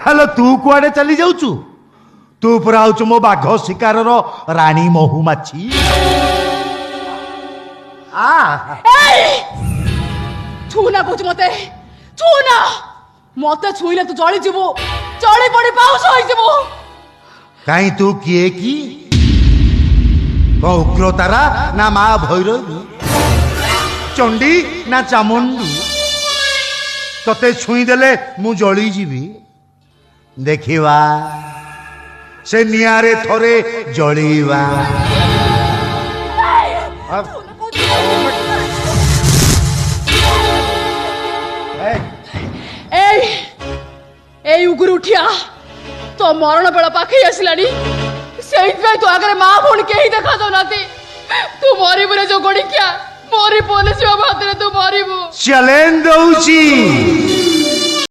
hello तू कुआडे चली जाऊचु तू पुरा आउचु मो बाघ शिकार राणी महुमाछी छूना कौच मते छूना मते छुईले तू जली जीवु जली पड़ी पाउस होई जीवु काई तू किए की उग्रतारा ना माँ भैरवी चंडी ना चामुंडी तते छुई देले मु जली जीवी देखिवा से नियारे थोरे जलीवा ए उगुर उठिया तो मरण बेला पाखे आसलानी तो आगे माँ भूण के ही देखा दो नाती तू मरबू रे जो गोड़ी क्या मोरी पुलिस हाथ तू मरबू चैलेंज दउची